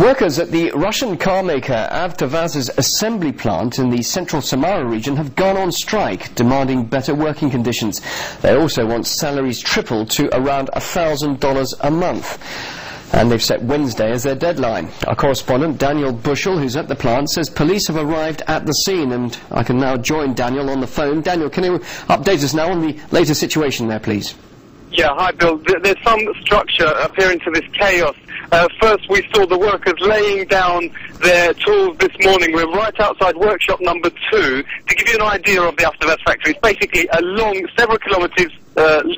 Workers at the Russian car maker Avtovaz's assembly plant in the central Samara region have gone on strike, demanding better working conditions. They also want salaries tripled to around $1,000 a month. And they've set Wednesday as their deadline. Our correspondent, Daniel Bushell, who's at the plant, says police have arrived at the scene, and I can now join Daniel on the phone. Daniel, can you update us now on the latest situation there, please? Yeah, hi Bill. There's some structure appearing to this chaos. First we saw the workers laying down their tools this morning. We're right outside workshop number 2. To give you an idea of the Avtovaz factory, it's basically a long, several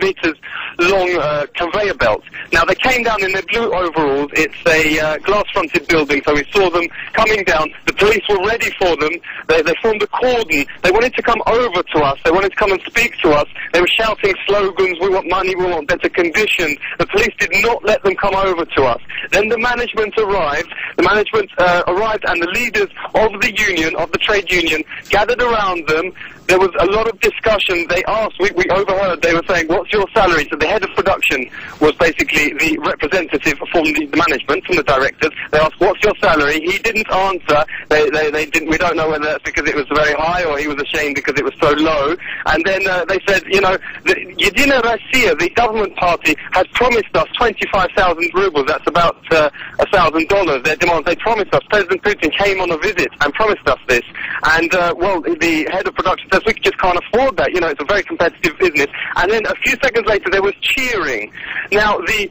meters long conveyor belt. Now they came down in their blue overalls. It's a glass-fronted building, so we saw them coming down. The police were ready for them. They formed a cordon. They wanted to come over to us. They wanted to come and speak to us. They were shouting slogans, "We want money, we want better conditions." The police did not let them come over to us. Then the management arrived. The management arrived, and the leaders of the union, of the trade union, gathered around them. There was a lot of discussion. They asked, we overheard, they were saying, "What's your salary?" So the head of production was basically the representative from the management, from the directors. They asked, "What's your salary?" He didn't answer. They didn't. We don't know whether that's because it was very high or he was ashamed because it was so low. And then they said, you know, Yedina Russia, the government party, has promised us 25,000 rubles. That's about $1,000. Their demands. They promised us. President Putin came on a visit and promised us this. And well, the head of production says we just can't afford that. You know, it's a very competitive business. And then a few seconds later, there was cheering. Now, the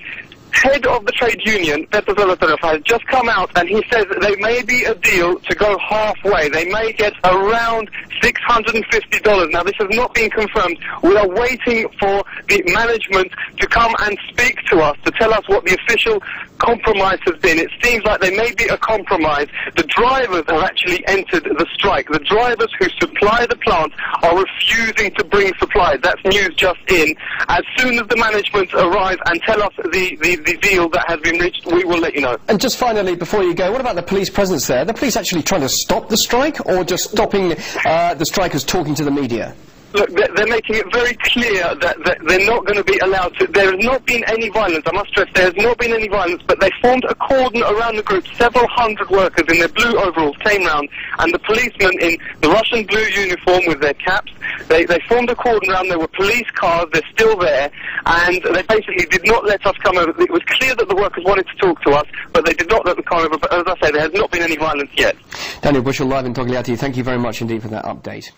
head of the trade union, has just come out, and he says there may be a deal to go halfway. They may get around $650. Now, this has not been confirmed. We are waiting for the management to come and speak to us, to tell us what the official compromise has been. It seems like there may be a compromise. The drivers have actually entered the strike. The drivers who supply the plant are refusing to bring supplies. That's news just in. As soon as the management arrive and tell us the deal that has been reached, we will let you know. And just finally, before you go, what about the police presence there? Are the police actually trying to stop the strike, or just stopping the strikers talking to the media? Look, they're making it very clear that they're not going to be allowed to. There has not been any violence. I must stress there has not been any violence, but they formed a cordon around the group. Several hundred workers in their blue overalls came round, and the policemen in the Russian blue uniform with their caps, they formed a cordon around. There were police cars. They're still there, and they basically did not let us come over. It was clear that the workers wanted to talk to us, but they did not let them come over. But as I say, there has not been any violence yet. Daniel Bushell, live in Togliatti. Thank you very much indeed for that update.